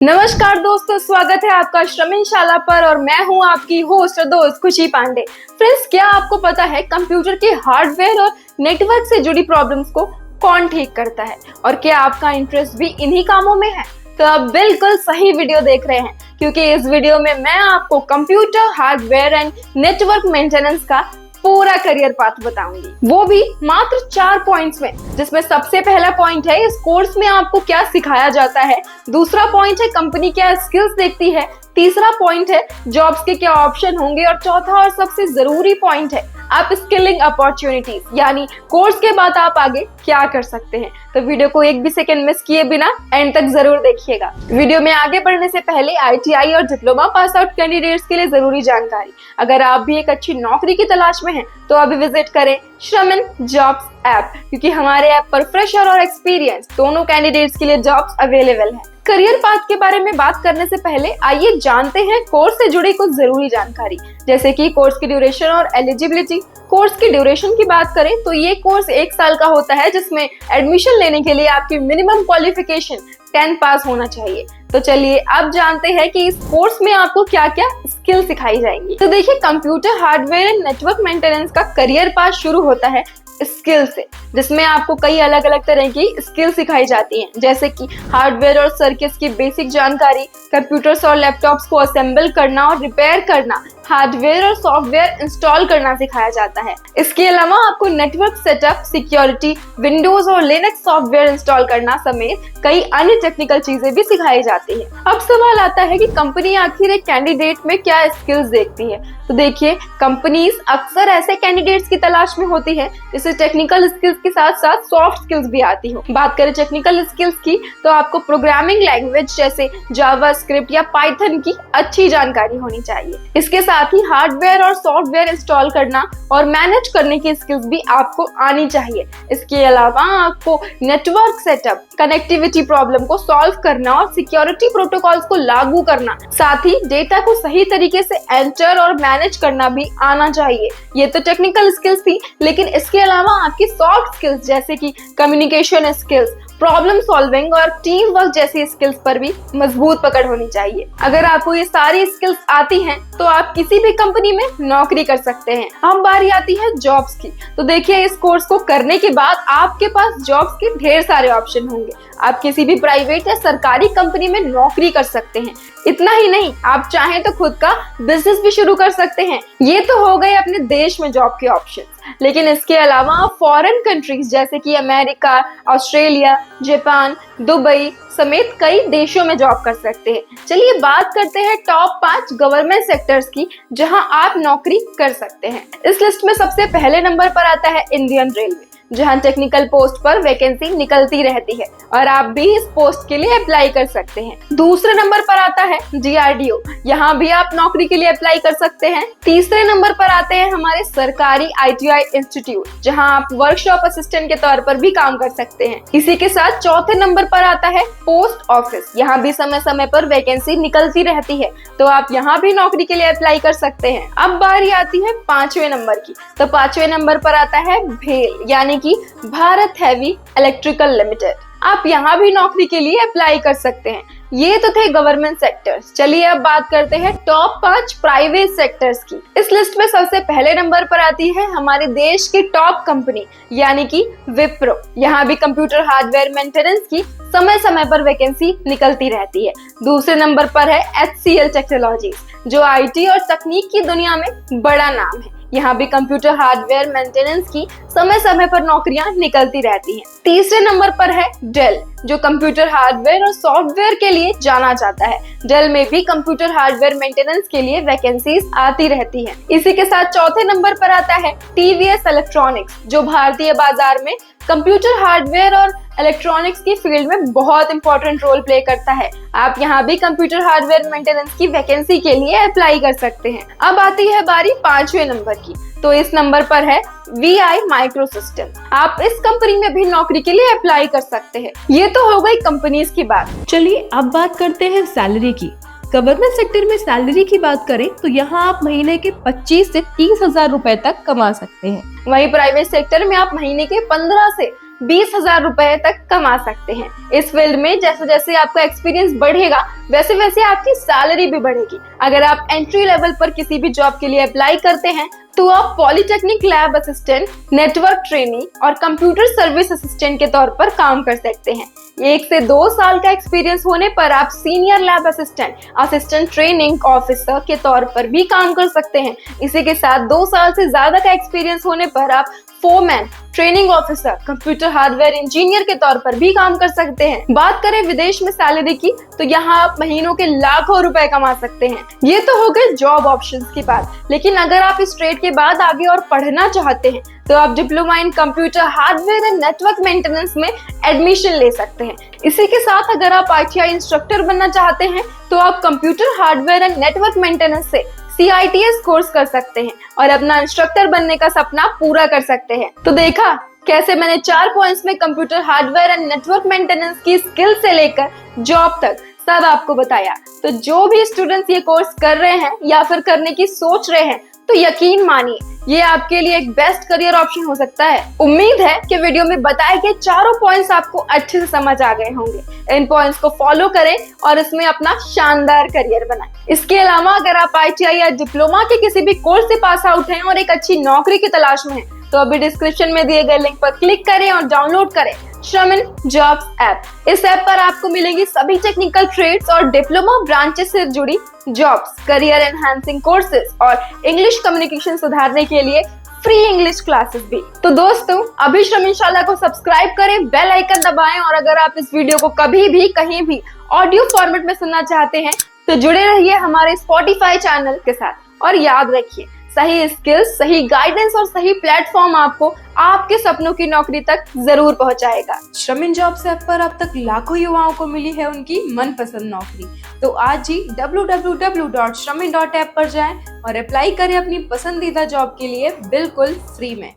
नमस्कार दोस्तों, स्वागत है आपका श्रमिन शाला पर और मैं हूं आपकी होस्ट और दोस्त खुशी पांडे। फ्रेंड्स, क्या आपको पता है कंप्यूटर के हार्डवेयर और नेटवर्क से जुड़ी प्रॉब्लम्स को कौन ठीक करता है और क्या आपका इंटरेस्ट भी इन्हीं कामों में है? तो आप बिल्कुल सही वीडियो देख रहे हैं, क्योंकि इस वीडियो में मैं आपको computer hardware and network maintenance का पूरा करियर पाथ बताऊंगी, वो भी मात्र 4 पॉइंट्स में। जिसमें सबसे पहला पॉइंट है इस कोर्स में आपको क्या सिखाया जाता है, दूसरा पॉइंट है कंपनी क्या स्किल्स देखती है, तीसरा पॉइंट है जॉब्स के क्या ऑप्शन होंगे और चौथा और सबसे जरूरी पॉइंट है आप स्किलिंग अपॉर्चुनिटीज, यानी कोर्स के बाद आप आगे क्या कर सकते हैं। तो वीडियो को एक भी सेकंड मिस किए बिना एंड तक जरूर देखिएगा। वीडियो में आगे बढ़ने से पहले ITI और डिप्लोमा पास आउट कैंडिडेट्स के लिए जरूरी जानकारी। अगर आप भी एक अच्छी नौकरी की तलाश में हैं तो अभी विजिट करें श्रमिन जॉब्स ऐप, क्योंकि हमारे ऐप पर फ्रेशर और एक्सपीरियंस दोनों कैंडिडेट्स के लिए जॉब्स अवेलेबल हैं। करियर पाथ के बारे में बात करने से पहले आइए जानते हैं कोर्स से जुड़ी कुछ जरूरी जानकारी, जैसे कि कोर्स की ड्यूरेशन और एलिजिबिलिटी। कोर्स की ड्यूरेशन की बात करें तो ये कोर्स 1 साल का होता है, जिसमें एडमिशन लेने के लिए आपकी मिनिमम क्वालिफिकेशन 10 पास होना चाहिए। तो चलिए अब जानते हैं कि इस कोर्स में आपको क्या क्या स्किल सिखाई जाएंगी। तो देखिए, computer hardware and network maintenance का करियर पाथ शुरू होता है स्किल से, जिसमें आपको कई अलग अलग तरह की स्किल सिखाई जाती हैं, जैसे कि हार्डवेयर और सर्किट्स की बेसिक जानकारी, कंप्यूटर्स और लैपटॉप्स को असेंबल करना और रिपेयर करना, हार्डवेयर और सॉफ्टवेयर इंस्टॉल करना सिखाया जाता है। इसके अलावा आपको नेटवर्क सेटअप, सिक्योरिटी, विंडोज और लिनक्स सॉफ्टवेयर इंस्टॉल करना समेत कई अन्य टेक्निकल चीजें भी सिखाई जाती हैं। अब सवाल आता है कि कंपनी आखिर एक कैंडिडेट में क्या स्किल्स देखती है। तो देखिए, कंपनीज अक्सर ऐसे कैंडिडेट्स की तलाश में होती है जिससे टेक्निकल स्किल्स के साथ साथ सॉफ्ट स्किल्स भी आती हो। बात करें टेक्निकल स्किल्स की तो आपको प्रोग्रामिंग लैंग्वेज जैसे जावा स्क्रिप्ट या पाइथन की अच्छी जानकारी होनी चाहिए। इसके साथ ही हार्डवेयर और सॉफ्टवेयर इंस्टॉल करना और मैनेज करने की स्किल्स भी आपको आनी चाहिए। इसके अलावा आपको नेटवर्क सेटअप, कनेक्टिविटी प्रॉब्लम को सॉल्व करना और सिक्योरिटी प्रोटोकॉल्स को लागू करना, साथ ही डेटा को सही तरीके से एंटर और मैनेज करना भी आना चाहिए। ये तो टेक्निकल स्किल्स थी, लेकिन इसके अलावा आपकी सॉफ्ट स्किल्स जैसे कि कम्युनिकेशन स्किल्स, प्रॉब्लम सॉल्विंग और टीम वर्क जैसी स्किल्स पर भी मजबूत पकड़ होनी चाहिए। अगर आपको ये सारी स्किल्स आती हैं तो आप किसी भी कंपनी में नौकरी कर सकते हैं। अब बारी आती है जॉब्स की। तो देखिए, इस कोर्स को करने के बाद आपके पास जॉब्स के ढेर सारे ऑप्शन होंगे। आप किसी भी प्राइवेट या सरकारी कंपनी में नौकरी कर सकते हैं। इतना ही नहीं, आप चाहें तो खुद का बिजनेस भी शुरू कर सकते हैं। ये तो हो गए अपने देश में जॉब के ऑप्शन, लेकिन इसके अलावा आप फॉरेन कंट्रीज जैसे कि अमेरिका, ऑस्ट्रेलिया, जापान, दुबई समेत कई देशों में जॉब कर सकते हैं। चलिए बात करते हैं टॉप 5 गवर्नमेंट सेक्टर्स की जहां आप नौकरी कर सकते हैं। इस लिस्ट में सबसे पहले नंबर पर आता है इंडियन रेलवे, जहां टेक्निकल पोस्ट पर वैकेंसी निकलती रहती है और आप भी इस पोस्ट के लिए अप्लाई कर सकते हैं। दूसरे नंबर पर आता है DRDO, यहाँ भी आप नौकरी के लिए अप्लाई कर सकते हैं। तीसरे नंबर पर आते हैं हमारे सरकारी ITI इंस्टीट्यूट, जहां आप वर्कशॉप असिस्टेंट के तौर पर भी काम कर सकते हैं। इसी के साथ चौथे नंबर पर आता है पोस्ट ऑफिस, यहाँ भी समय समय पर वैकेंसी निकलती रहती है, तो आप यहाँ भी नौकरी के लिए अप्लाई कर सकते हैं। अब बारी आती है 5वें नंबर की। तो 5वें नंबर पर आता है भेल, यानी कि भारत हैवी इलेक्ट्रिकल लिमिटेड। आप यहाँ भी नौकरी के लिए अप्लाई कर सकते हैं। ये तो थे गवर्नमेंट सेक्टर्स। चलिए अब बात करते हैं टॉप 5 प्राइवेट सेक्टर्स की। इस लिस्ट में सबसे पहले नंबर पर आती है हमारे देश की टॉप कंपनी, यानी कि विप्रो। यहाँ भी कंप्यूटर हार्डवेयर मेंटेनेंस की समय समय पर वैकेंसी निकलती रहती है। दूसरे नंबर पर है HCL टेक्नोलॉजीज, जो IT और तकनीक की दुनिया में बड़ा नाम है। यहाँ भी कंप्यूटर हार्डवेयर मेंटेनेंस की समय समय पर नौकरियां निकलती रहती हैं। तीसरे नंबर पर है डेल, जो कंप्यूटर हार्डवेयर और सॉफ्टवेयर के लिए जाना जाता है। डेल में भी कंप्यूटर हार्डवेयर मेंटेनेंस के लिए वैकेंसीज आती रहती हैं। इसी के साथ चौथे नंबर पर आता है TVS इलेक्ट्रॉनिक्स, जो भारतीय बाजार में कंप्यूटर हार्डवेयर और इलेक्ट्रॉनिक्स की फील्ड में बहुत इंपॉर्टेंट रोल प्ले करता है। आप यहाँ भी कंप्यूटर हार्डवेयर मेंटेनेंस की वैकेंसी के लिए अप्लाई कर सकते हैं। अब आती है बारी 5वें नंबर की। तो इस नंबर पर है VI माइक्रोसिस्टम। आप इस कंपनी में भी नौकरी के लिए अप्लाई कर सकते हैं। ये तो हो गई कंपनीज की बात। चलिए अब बात करते हैं सैलरी की। गवर्नमेंट सेक्टर में सैलरी की बात करें तो यहाँ आप महीने के 25 से 30 हजार रुपए तक कमा सकते हैं। वहीं प्राइवेट सेक्टर में आप महीने के 15 से 20,000 रुपए तक कमा सकते हैं। इस फील्ड में जैसे जैसे आपका एक्सपीरियंस बढ़ेगा वैसे वैसे आपकी सैलरी भी बढ़ेगी। अगर आप एंट्री लेवल पर किसी भी जॉब के लिए अप्लाई करते हैं तो आप polytechnic lab assistant, network trainee और कंप्यूटर सर्विस असिस्टेंट के तौर पर काम कर सकते हैं। 1 से 2 साल का एक्सपीरियंस होने पर आप senior lab assistant, assistant training officer के तौर पर भी काम कर सकते हैं। इसी के साथ 2 साल से ज्यादा का एक्सपीरियंस होने पर आप foreman, training officer, computer hardware engineer के तौर पर भी काम कर सकते हैं। बात करें विदेश में सैलरी की तो यहाँ आप महीनों के लाखों रुपए कमा सकते हैं। ये तो हो गए जॉब ऑप्शंस की बात, लेकिन अगर आप इस ट्रेड के बाद आगे और पढ़ना चाहते हैं तो आप diploma in computer hardware and network maintenance में एडमिशन ले सकते हैं। इसी के साथ अगर आप ITI इंस्ट्रक्टर बनना चाहते हैं तो आप computer hardware and network maintenance से CITS कोर्स कर सकते हैं और अपना इंस्ट्रक्टर बनने का सपना पूरा कर सकते हैं। तो देखा कैसे मैंने 4 पॉइंट्स में computer hardware and network maintenance की स्किल से लेकर जॉब तक सब आपको बताया। तो जो भी स्टूडेंट्स ये कोर्स कर रहे हैं या फिर करने की सोच रहे हैं तो यकीन मानिए ये आपके लिए एक बेस्ट करियर ऑप्शन हो सकता है। उम्मीद है कि वीडियो में बताए गए चारों पॉइंट्स आपको अच्छे से समझ आ गए होंगे। इन पॉइंट्स को फॉलो करें और इसमें अपना शानदार करियर बनाएं। इसके अलावा अगर आप ITI या डिप्लोमा के किसी भी कोर्स से पास आउट हैं और एक अच्छी नौकरी की तलाश में हैं तो अभी डिस्क्रिप्शन में दिए गए लिंक पर क्लिक करें और डाउनलोड करें श्रमिन जॉब्स ऐप। इस ऐप पर आपको मिलेंगी सभी टेक्निकल ट्रेड्स और डिप्लोमा ब्रांचेस से जुड़ी जॉब्स, करियर एनहांसिंग कोर्सेज और इंग्लिश कम्युनिकेशन सुधारने के लिए फ्री इंग्लिश क्लासेस भी। तो दोस्तों अभी श्रमिनशाला को सब्सक्राइब करें, बेल आइकन दबाएं और अगर आप इस वीडियो को कभी भी कहीं भी ऑडियो फॉर्मेट में सुनना चाहते हैं तो जुड़े रहिए हमारे Spotify चैनल के साथ। और याद रखिए सही स्किल्स, सही गाइडेंस और सही प्लेटफॉर्म आपको आपके सपनों की नौकरी तक जरूर पहुंचाएगा। श्रमिन जॉब्स ऐप पर अब तक लाखों युवाओं को मिली है उनकी मनपसंद नौकरी। तो आज ही www.shramin.app पर जाएं और अप्लाई करें अपनी पसंदीदा जॉब के लिए बिल्कुल फ्री में।